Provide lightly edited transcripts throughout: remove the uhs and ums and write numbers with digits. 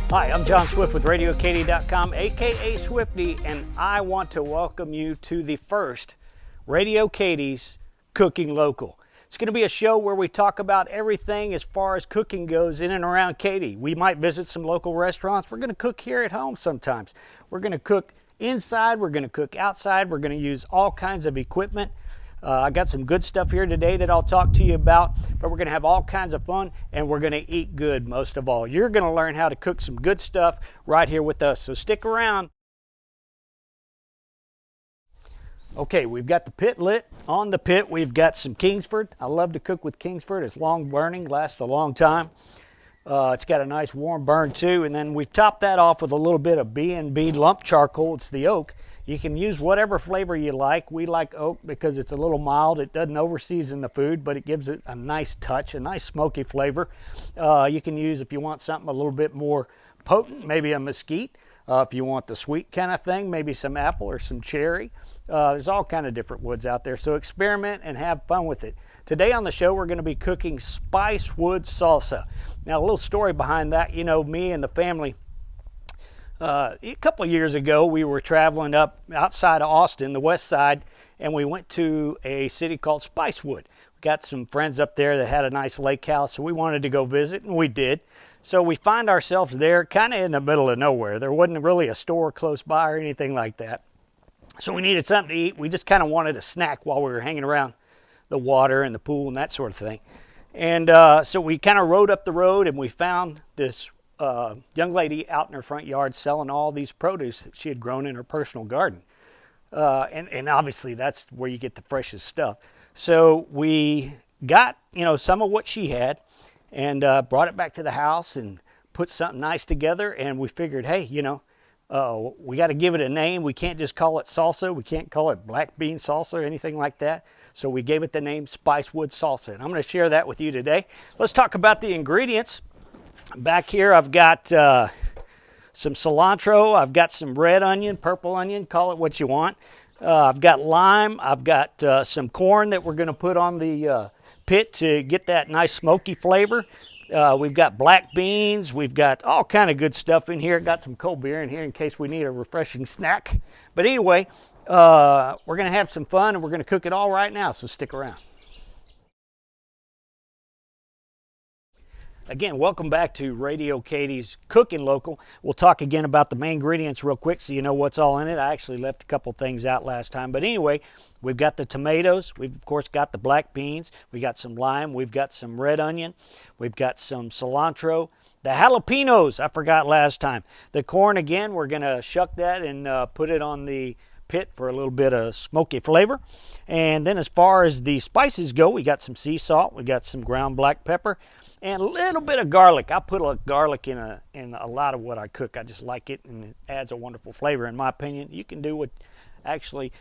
Hi, I'm John Swift with RadioKaty.com, aka Swifty, and I want to welcome you to the first RadioKaty's Cooking Local. It's going to be a show where we talk about everything as far as cooking goes in and around Katy. We might visit some local restaurants. We're going to cook here at home sometimes. We're going to cook inside. We're going to cook outside. We're going to use all kinds of equipment. I got some good stuff here today that I'll talk to you about, but we're going to have all kinds of fun and we're going to eat good most of all. You're going to learn how to cook some good stuff right here with us, so stick around. Okay, we've got the pit lit. On the pit, we've got some Kingsford. I love to cook with Kingsford. It's long burning, lasts a long time. It's got a nice warm burn too, and then we've topped that off with a little bit of B&B lump charcoal. It's the oak. You can use whatever flavor you like. We like oak because it's a little mild. It doesn't over-season the food, but it gives it a nice touch, a nice smoky flavor. You can use, if you want something a little bit more potent, maybe a mesquite. If you want the sweet kind of thing, maybe some apple or some cherry. There's all kind of different woods out there, so experiment and have fun with it. Today on the show, we're going to be cooking Spicewood salsa. Now, a little story behind that. You know, me and the family, a couple of years ago, we were traveling up outside of Austin, the west side, and we went to a city called Spicewood. We got some friends up there that had a nice lake house, so we wanted to go visit, and we did. So we find ourselves there kind of in the middle of nowhere. There wasn't really a store close by or anything like that. So we needed something to eat. We just kind of wanted a snack while we were hanging around the water and the pool and that sort of thing. And so we kind of rode up the road and we found this young lady out in her front yard selling all these produce that she had grown in her personal garden. And obviously that's where you get the freshest stuff. So we got, some of what she had and brought it back to the house and put something nice together. And we figured, hey, we got to give it a name. We can't just call it salsa. We can't call it black bean salsa or anything like that. So we gave it the name Spicewood salsa. And I'm going to share that with you today. Let's talk about the ingredients. Back here I've got some cilantro. I've got some red onion, purple onion, call it what you want. I've got lime. I've got some corn that we're going to put on the pit to get that nice smoky flavor. We've got black beans. We've got all kind of good stuff in here. Got some cold beer in here in case we need a refreshing snack. But anyway, we're going to have some fun and we're going to cook it all right now, so stick around. Again, welcome back to RadioKaty's Cooking Local. We'll talk again about the main ingredients real quick so you know what's all in it. I actually left a couple things out last time. But anyway, we've got the tomatoes. We've, of course, got the black beans. We got some lime. We've got some red onion. We've got some cilantro. The jalapenos, I forgot last time. The corn, again, we're going to shuck that and put it on the pit for a little bit of smoky flavor. And then as far as the spices go, we got some sea salt. We got some ground black pepper. And a little bit of garlic. I put a garlic in a lot of what I cook. I just like it, and it adds a wonderful flavor, in my opinion. You can do what actually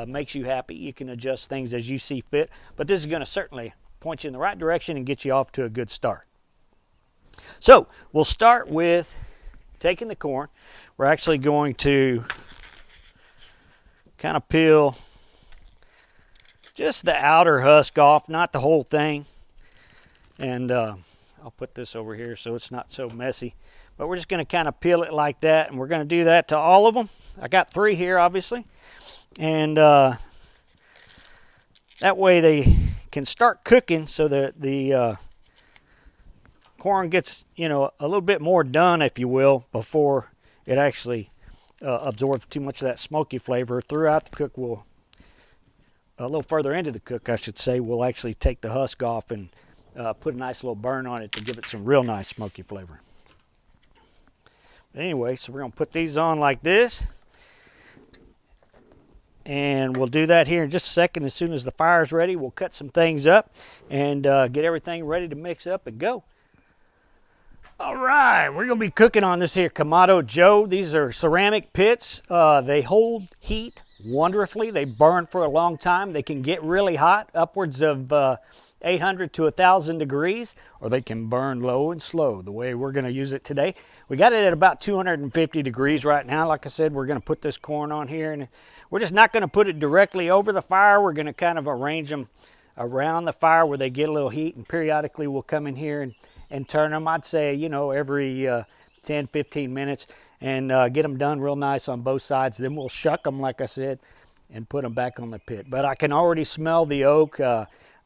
makes you happy. You can adjust things as you see fit. But this is going to certainly point you in the right direction and get you off to a good start. So we'll start with taking the corn. We're actually going to kind of peel just the outer husk off, not the whole thing. And I'll put this over here so it's not so messy. But we're just going to kind of peel it like that, and we're going to do that to all of them. I got 3 here, obviously. And that way they can start cooking so that the corn gets, a little bit more done, if you will, before it actually absorbs too much of that smoky flavor. Throughout the cook, a little further into the cook, I should say, we'll actually take the husk off and put a nice little burn on it to give it some real nice smoky flavor. But anyway, so we're going to put these on like this. And we'll do that here in just a second. As soon as the fire's ready, we'll cut some things up and get everything ready to mix up and go. All right, we're going to be cooking on this here Kamado Joe. These are ceramic pits. They hold heat wonderfully. They burn for a long time. They can get really hot, upwards of 800 to 1,000 degrees, or they can burn low and slow, the way we're going to use it today. We got it at about 250 degrees right now. Like I said, we're going to put this corn on here, and we're just not going to put it directly over the fire. We're going to kind of arrange them around the fire where they get a little heat, and periodically we'll come in here and turn them. I'd say, every 10, 15 minutes and get them done real nice on both sides. Then we'll shuck them, like I said, and put them back on the pit. But I can already smell the oak.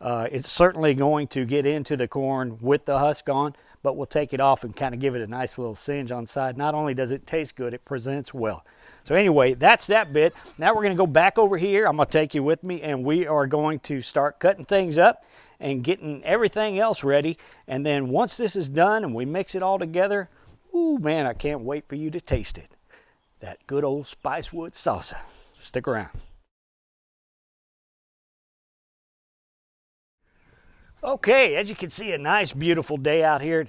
It's certainly going to get into the corn with the husk on, but we'll take it off and kind of give it a nice little singe on the side. Not only does it taste good, it presents well. So anyway, that's that bit. Now we're going to go back over here. I'm going to take you with me, and we are going to start cutting things up and getting everything else ready. And then once this is done and we mix it all together, ooh, man, I can't wait for you to taste it. That good old Spicewood salsa. Stick around. Okay, as you can see, a nice, beautiful day out here.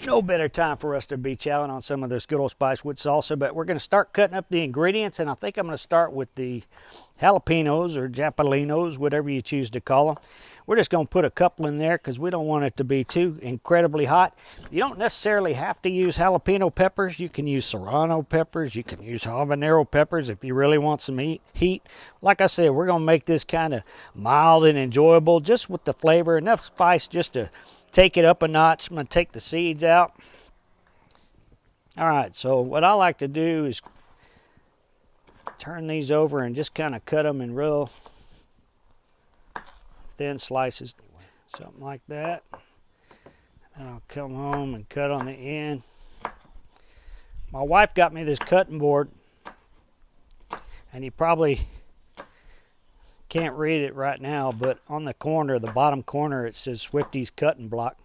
No better time for us to be chowing on some of this good old Spicewood salsa, but we're going to start cutting up the ingredients, and I think I'm going to start with the jalapenos or japalinos, whatever you choose to call them. We're just going to put a couple in there because we don't want it to be too incredibly hot. You don't necessarily have to use jalapeno peppers. You can use serrano peppers. You can use habanero peppers if you really want some heat. Like I said, we're going to make this kind of mild and enjoyable, just with the flavor, enough spice just to take it up a notch. I'm going to take the seeds out. All right, so what I like to do is turn these over and just kind of cut them in real thin slices, something like that. And I'll come home and cut on the end. My wife got me this cutting board, and you probably can't read it right now, but on the corner, the bottom corner, it says Swifty's cutting block.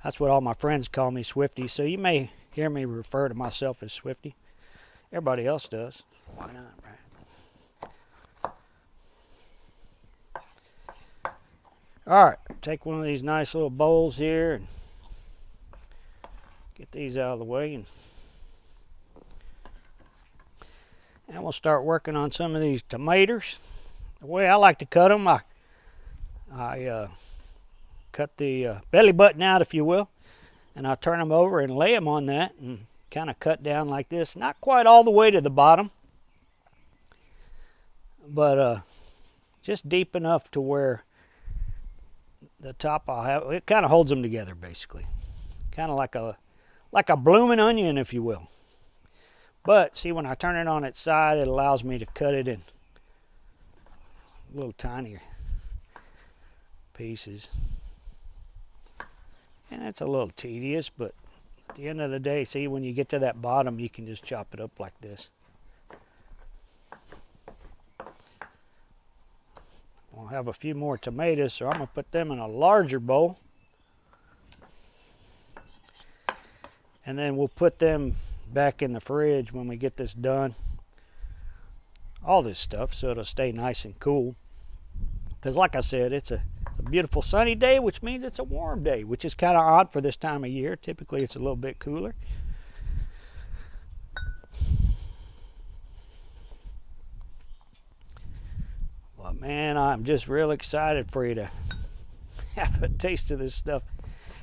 That's what all my friends call me, Swifty. So you may hear me refer to myself as Swifty. Everybody else does. Why not, right? All right, take one of these nice little bowls here and get these out of the way, and we'll start working on some of these tomatoes. The way I like to cut them, I cut the belly button out, if you will, and I turn them over and lay them on that and kind of cut down like this. Not quite all the way to the bottom, but just deep enough to where the top I'll have, it kind of holds them together basically. Kind of like a blooming onion, if you will. But see, when I turn it on its side, it allows me to cut it in little tinier pieces. And it's a little tedious, but at the end of the day, see, when you get to that bottom, you can just chop it up like this. I'll have a few more tomatoes, so I'm going to put them in a larger bowl. And then we'll put them back in the fridge when we get this done. All this stuff, so it'll stay nice and cool. Because like I said, it's a beautiful sunny day, which means it's a warm day, which is kind of odd for this time of year. Typically, it's a little bit cooler. But man, I'm just real excited for you to have a taste of this stuff.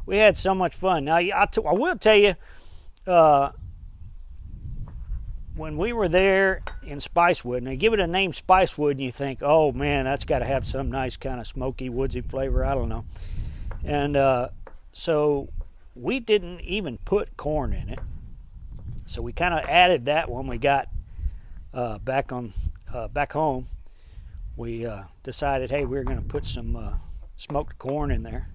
We had so much fun. Now, I will tell you, when we were there in Spicewood, and they give it a name Spicewood, and you think, oh man, that's got to have some nice kind of smoky, woodsy flavor. I don't know. And so we didn't even put corn in it. So we kind of added that when we got back home. We decided, hey, we're going to put some smoked corn in there.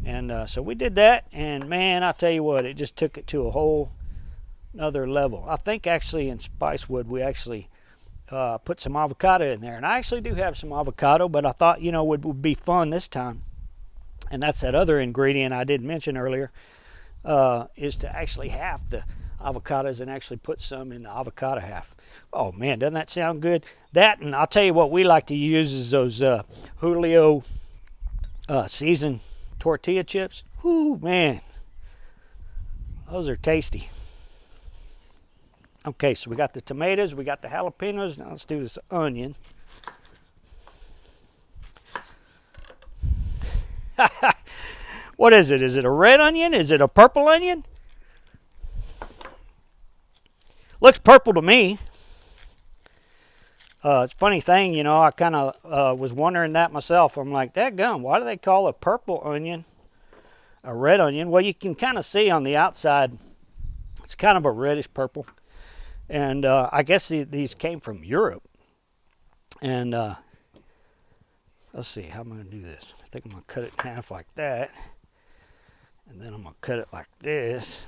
And so we did that, and man, I'll tell you what, it just took it to a whole another level. I think actually in Spicewood we actually put some avocado in there, and I actually do have some avocado, but I thought, you know, it would be fun this time, and that's that other ingredient I did mention earlier, is to actually half the avocados and actually put some in the avocado half. Oh man, doesn't that sound good? That, and I'll tell you what we like to use is those Julio seasoned tortilla chips. Whoo, man, those are tasty. Okay, so we got the tomatoes, we got the jalapenos. Now let's do this onion. What is it? Is it a red onion? Is it a purple onion? Looks purple to me. It's a funny thing, you know, I kind of was wondering that myself. I'm like, dadgum, why do they call a purple onion a red onion? Well, you can kind of see on the outside It's kind of a reddish purple. And I guess these came from Europe. And let's see, how am I going to do this? I think I'm going to cut it in half like that. And then I'm going to cut it like this.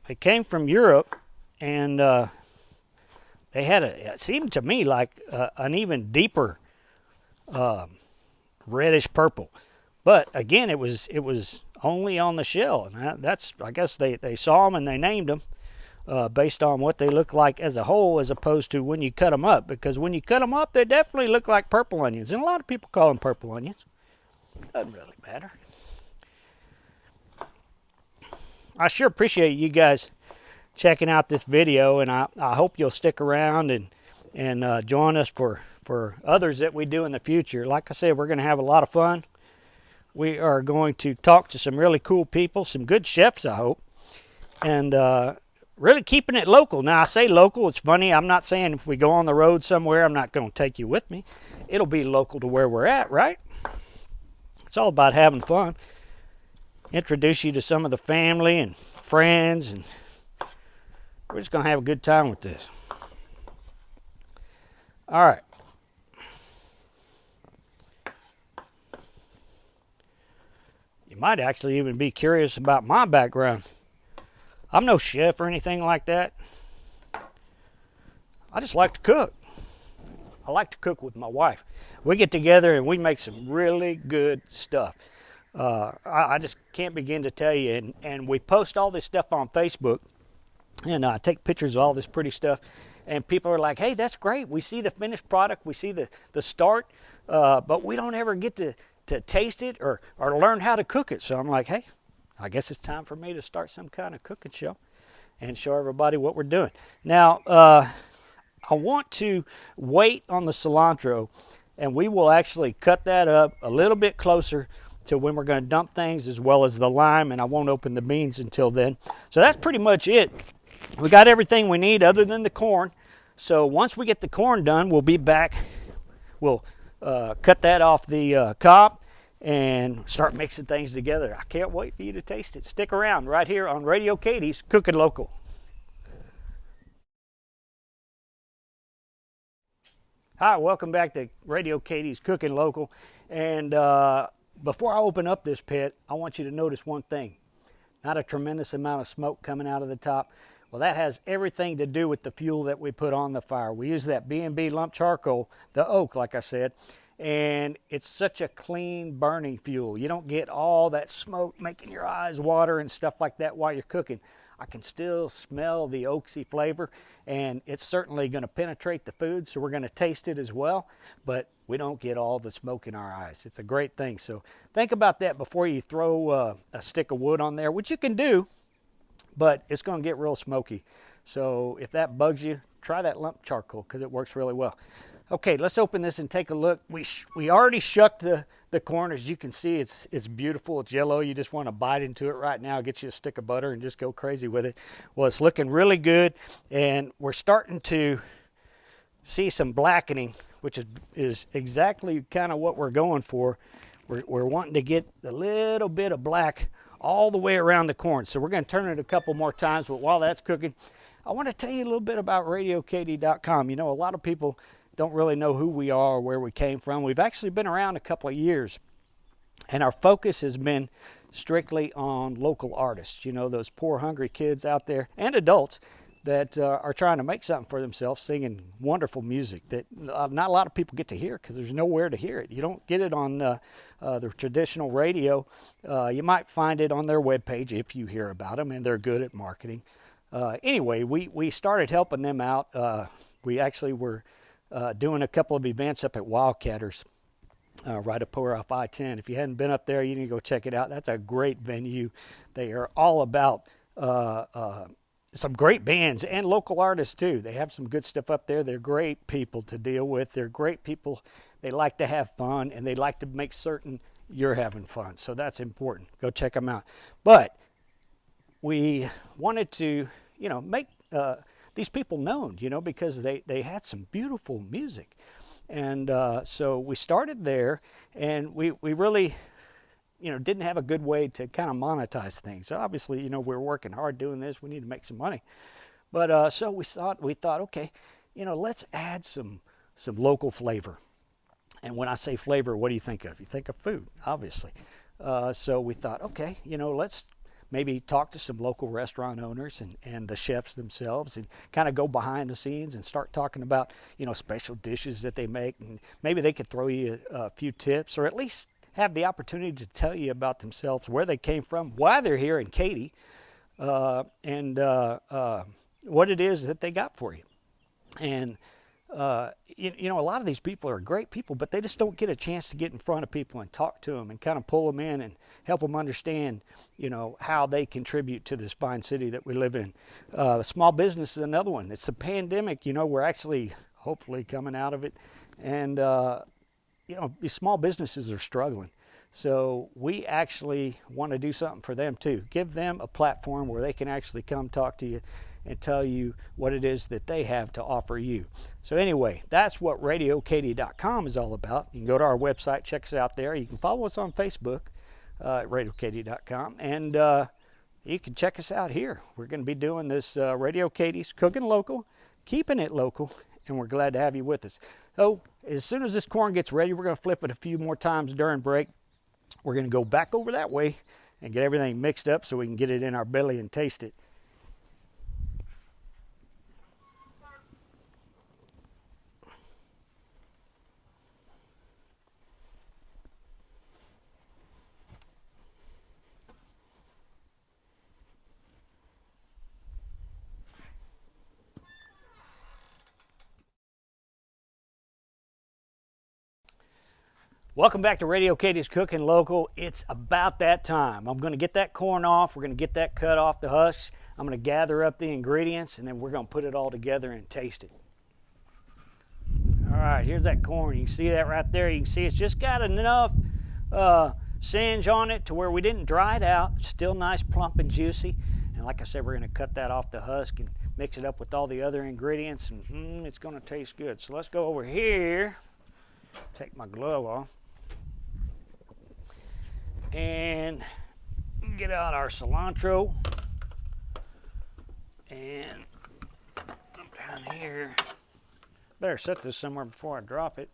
They came from Europe, and they had it seemed to me like an even deeper reddish purple. But again, it was only on the shell, and that's, I guess they saw them and they named them based on what they look like as a whole, as opposed to when you cut them up. Because when you cut them up, they definitely look like purple onions, and a lot of people call them purple onions. Doesn't really matter. I sure appreciate you guys checking out this video, and I hope you'll stick around and join us for others that we do in the future. Like I said, we're going to have a lot of fun. We are going to talk to some really cool people, some good chefs, I hope, and really keeping it local. Now, I say local, it's funny, I'm not saying if we go on the road somewhere, I'm not going to take you with me. It'll be local to where we're at, right? It's all about having fun. Introduce you to some of the family and friends, and we're just going to have a good time with this. All right. You might actually even be curious about my background. I'm no chef or anything like that. I just like to cook. I like to cook with my wife. We get together and we make some really good stuff. I just can't begin to tell you. And we post all this stuff on Facebook, and I take pictures of all this pretty stuff. And people are like, hey, that's great. We see the finished product. We see the start, but we don't ever get to taste it or learn how to cook it. So I'm like, hey, I guess it's time for me to start some kind of cooking show and show everybody what we're doing. Now, I want to wait on the cilantro, and we will actually cut that up a little bit closer to when we're going to dump things, as well as the lime, and I won't open the beans until then. So that's pretty much it. We got everything we need other than the corn. So once we get the corn done, we'll be back. We'll cut that off the cob and start mixing things together. I can't wait for you to taste it. Stick around right here on Radio Katy's Cooking Local. Hi, welcome back to Radio Katy's Cooking Local. And before I open up this pit, I want you to notice one thing. Not a tremendous amount of smoke coming out of the top. Well, that has everything to do with the fuel that we put on the fire. We use that B&B lump charcoal, the oak, like I said, and it's such a clean burning fuel. You don't get all that smoke making your eyes water and stuff like that while you're cooking. I can still smell the oaksy flavor, and it's certainly going to penetrate the food, so we're going to taste it as well, but we don't get all the smoke in our eyes. It's a great thing. So think about that before you throw a stick of wood on there, which you can do, but it's going to get real smoky. So if that bugs you, try that lump charcoal because it works really well. Okay, let's open this and take a look. We already shucked the corn. As you can see, it's beautiful. It's yellow. You just want to bite into it right now, get you a stick of butter and just go crazy with it. Well, it's looking really good, and we're starting to see some blackening, which is exactly kind of what we're going for. We're wanting to get a little bit of black all the way around the corn. So we're going to turn it a couple more times, but while that's cooking, I want to tell you a little bit about RadioKaty.com. You know, a lot of people don't really know who we are or where we came from. We've actually been around a couple of years, and our focus has been strictly on local artists. You know, those poor hungry kids out there and adults that are trying to make something for themselves, singing wonderful music that not a lot of people get to hear because there's nowhere to hear it. You don't get it on the traditional radio. You might find it on their webpage if you hear about them, and they're good at marketing. Anyway, we started helping them out. We actually were doing a couple of events up at Wildcatters, right up off I-10. If you hadn't been up there, you need to go check it out. That's a great venue. They are all about some great bands and local artists too. They have some good stuff up there. They're great people to deal with. They're great people. They like to have fun, and they like to make certain you're having fun. So that's important. Go check them out. But we wanted to, you know, make these people known, you know, because they had some beautiful music. And so we started there, and we really didn't have a good way to kind of monetize things. So obviously, we're working hard doing this. We need to make some money. But so we thought, okay, let's add some local flavor. And when I say flavor, what do you think of? You think of food, obviously. So we thought, okay, let's maybe talk to some local restaurant owners and the chefs themselves and kind of go behind the scenes and start talking about, special dishes that they make. And maybe they could throw you a few tips, or at least have the opportunity to tell you about themselves, where they came from, why they're here in Katy, and what it is that they got for you. And a lot of these people are great people, but they just don't get a chance to get in front of people and talk to them and kind of pull them in and help them understand, how they contribute to this fine city that we live in. Small business is another one. It's a pandemic, we're actually hopefully coming out of it. And, these small businesses are struggling. So we actually want to do something for them too. Give them a platform where they can actually come talk to you and tell you what it is that they have to offer you. So anyway, that's what RadioKaty.com is all about. You can go to our website, check us out there. You can follow us on Facebook at RadioKaty.com, and you can check us out here. We're going to be doing this Radio Katy's Cooking Local, keeping it local, and we're glad to have you with us. So as soon as this corn gets ready, we're going to flip it a few more times during break. We're going to go back over that way and get everything mixed up so we can get it in our belly and taste it. Welcome back to Radio Katy's Cooking Local. It's about that time. I'm going to get that corn off. We're going to get that cut off the husks. I'm going to gather up the ingredients, and then we're going to put it all together and taste it. All right, here's that corn. You can see that right there. You can see it's just got enough singe on it to where we didn't dry it out. Still nice, plump, and juicy. And like I said, we're going to cut that off the husk and mix it up with all the other ingredients, and it's going to taste good. So let's go over here. Take my glove off. And get out our cilantro, and down here, better set this somewhere before I drop it.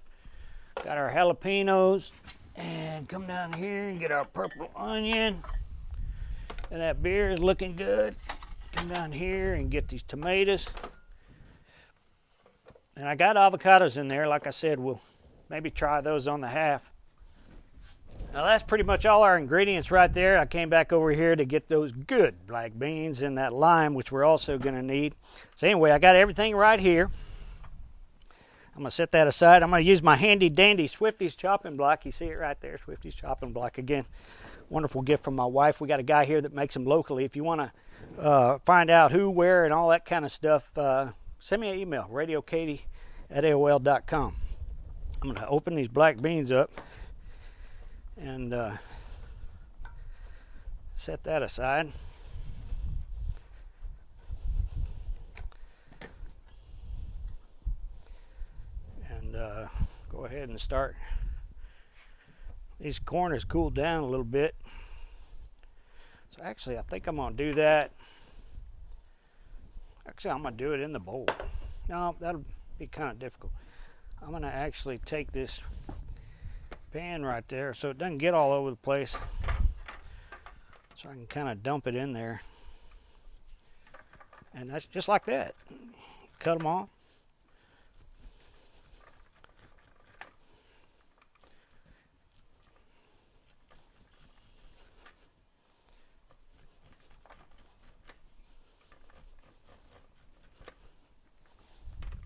Got our jalapenos, and come down here and get our purple onion, and that beer is looking good. Come down here and get these tomatoes, and I got avocados in there. Like I said, we'll maybe try those on the half. Now that's pretty much all our ingredients right there. I came back over here to get those good black beans and that lime, which we're also going to need. So anyway, I got everything right here. I'm going to set that aside. I'm going to use my handy dandy Swifty's chopping block. You see it right there, Swifty's chopping block again. Wonderful gift from my wife. We got a guy here that makes them locally. If you want to find out who, where, and all that kind of stuff, send me an email, radiokaty@aol.com. I'm going to open these black beans up and set that aside. And go ahead and start. These corn has cooled down a little bit. So actually, I think I'm going to do that. Actually, I'm going to do it in the bowl. No, that'll be kind of difficult. I'm going to actually take this pan right there so it doesn't get all over the place, so I can kind of dump it in there, and that's just like that. Cut them off.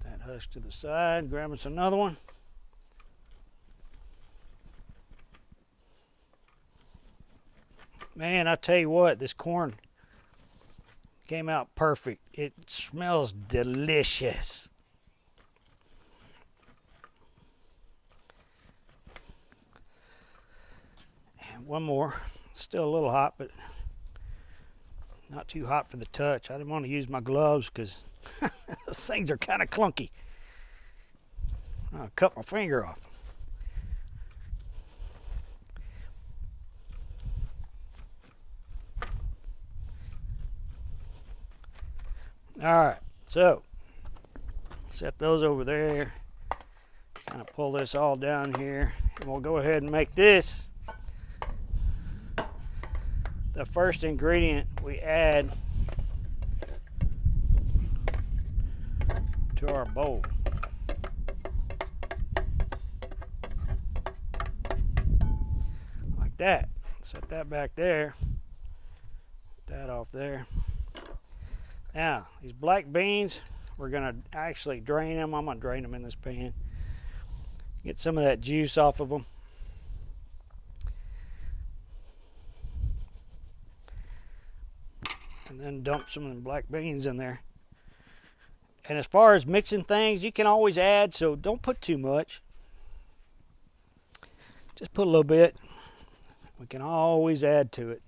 Put that husk to the side, grab us another one. Man, I tell you what, this corn came out perfect. It smells delicious. And one more. It's still a little hot, but not too hot for the touch. I didn't want to use my gloves because those things are kind of clunky. I cut my finger off. All right, so set those over there. Kind of pull this all down here, and we'll go ahead and make this the first ingredient we add to our bowl. Like that. Set that back there. Put that off there. Now, these black beans, we're going to actually drain them. I'm going to drain them in this pan. Get some of that juice off of them. And then dump some of the black beans in there. And as far as mixing things, you can always add, so don't put too much. Just put a little bit. We can always add to it.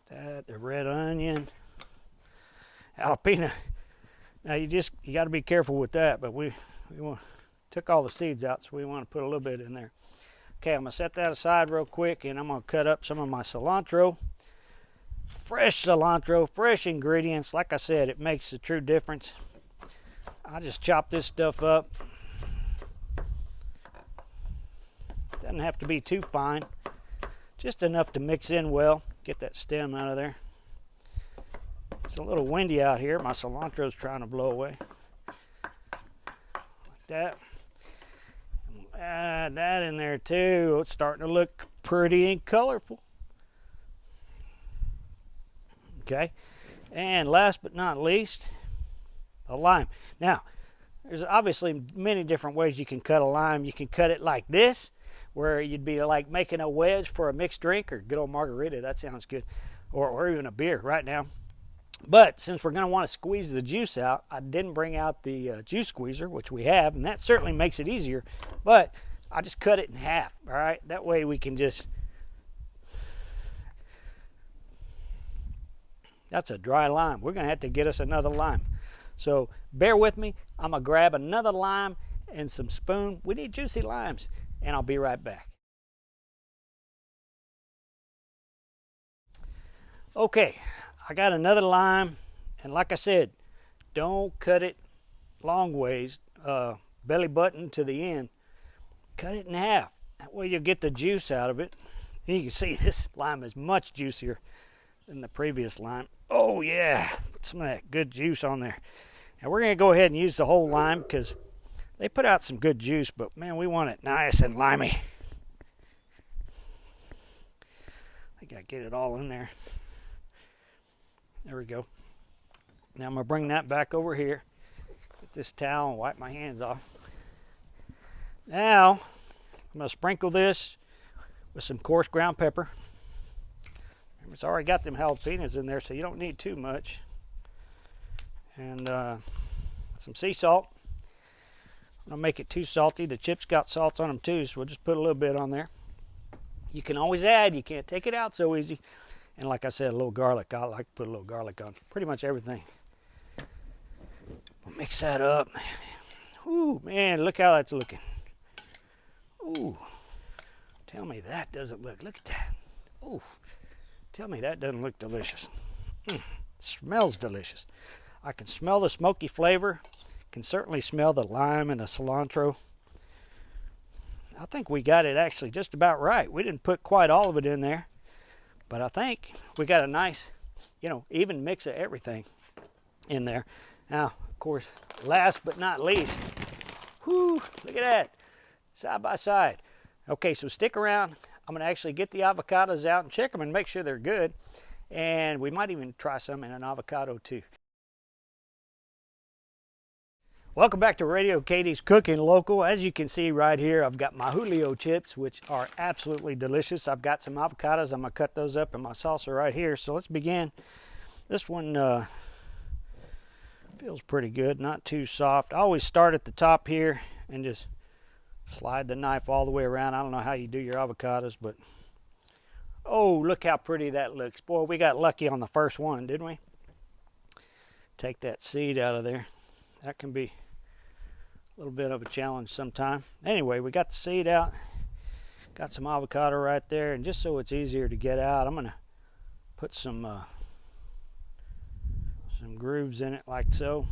That, the red onion, jalapeno. Now you got to be careful with that, but we took all the seeds out, so we want to put a little bit in there. Okay, I'm gonna set that aside real quick, and I'm gonna cut up some of my cilantro. Fresh cilantro, fresh ingredients. Like I said, it makes a true difference. I just chop this stuff up. Doesn't have to be too fine, just enough to mix in well. Get that stem out of there. It's a little windy out here. My cilantro's trying to blow away. Like that. Add that in there too. It's starting to look pretty and colorful. Okay. And last but not least, a lime. Now, there's obviously many different ways you can cut a lime. You can cut it like this, where you'd be like making a wedge for a mixed drink or good old margarita. That sounds good. Or even a beer right now. But since we're going to want to squeeze the juice out, I didn't bring out the juice squeezer, which we have, and that certainly makes it easier. But I just cut it in half, all right? That way we can just... That's a dry lime. We're going to have to get us another lime. So bear with me. I'm going to grab another lime and some spoon. We need juicy limes, and I'll be right back. Okay, I got another lime, and like I said, don't cut it long ways, belly button to the end. Cut it in half. That way you'll get the juice out of it. And you can see this lime is much juicier than the previous lime. Oh yeah, put some of that good juice on there. Now we're going to go ahead and use the whole lime because they put out some good juice, but man, we want it nice and limey. I think I get it all in there. There we go. Now I'm going to bring that back over here. Get this towel and wipe my hands off. Now I'm going to sprinkle this with some coarse ground pepper. It's already got them jalapenos in there, so you don't need too much. And some sea salt. I don't make it too salty. The chips got salt on them too, so we'll just put a little bit on there. You can always add. You can't take it out so easy. And like I said, a little garlic. I like to put a little garlic on pretty much everything. We'll mix that up. Ooh, man, look how that's looking. Ooh, tell me that doesn't look. Look at that. Ooh, tell me that doesn't look delicious. Smells delicious. I can smell the smoky flavor. Can certainly smell the lime and the cilantro. I think we got it actually just about right. We didn't put quite all of it in there, but I think we got a nice, even mix of everything in there. Now, of course, last but not least, whoo, look at that, side by side. Okay, so stick around. I'm going to actually get the avocados out and check them and make sure they're good. And we might even try some in an avocado too. Welcome back to RadioKaty's Cooking Local. As you can see right here, I've got my Julio chips, which are absolutely delicious. I've got some avocados. I'm going to cut those up in my salsa right here. So let's begin. This one feels pretty good, not too soft. I always start at the top here and just slide the knife all the way around. I don't know how you do your avocados, but oh, look how pretty that looks. Boy, we got lucky on the first one, didn't we? Take that seed out of there. That can be a little bit of a challenge sometime. Anyway, we got the seed out. Got some avocado right there, and just so it's easier to get out, I'm gonna put some grooves in it like so.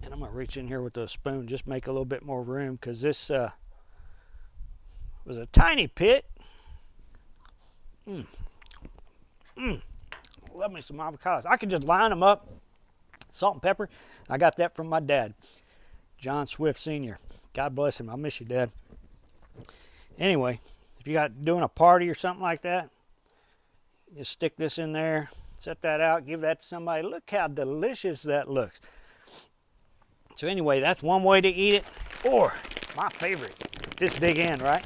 And I'm gonna reach in here with a spoon, just make a little bit more room, because this was a tiny pit. Love me some avocados. I can just line them up, salt and pepper. I got that from my dad, John Swift Sr. God bless him. I miss you, Dad. Anyway, if you got doing a party or something like that, just stick this in there, set that out, give that to somebody. Look how delicious that looks. So anyway, that's one way to eat it. Or my favorite, this big end, right?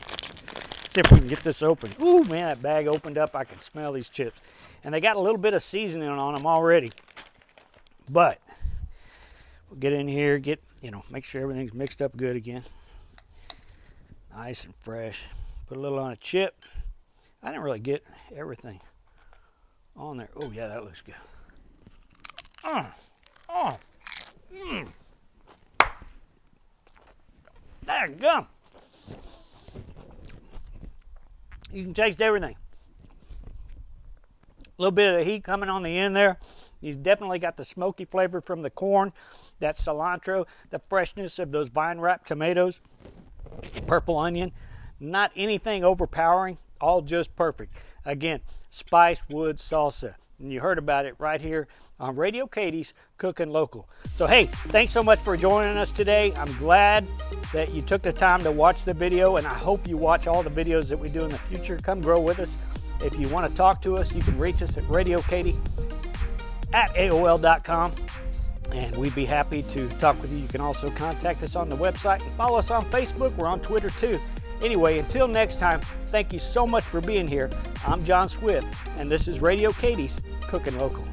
See if we can get this open. Ooh, man, that bag opened up. I can smell these chips. And they got a little bit of seasoning on them already. But we'll get in here, make sure everything's mixed up good again. Nice and fresh. Put a little on a chip. I didn't really get everything on there. Oh, yeah, that looks good. Dadgum. You can taste everything. A little bit of the heat coming on the end there. You've definitely got the smoky flavor from the corn, that cilantro, the freshness of those vine-wrapped tomatoes, purple onion. Not anything overpowering, all just perfect. Again, Spicewood salsa. And you heard about it right here on RadioKaty's Cooking Local. So hey, thanks so much for joining us today. I'm glad that you took the time to watch the video, and I hope you watch all the videos that we do in the future. Come grow with us. If you want to talk to us, you can reach us at RadioKaty@AOL.com, and we'd be happy to talk with you. You can also contact us on the website and follow us on Facebook. We're on Twitter too. Anyway, until next time, thank you so much for being here. I'm John Swift, and this is RadioKaty's Cooking Local.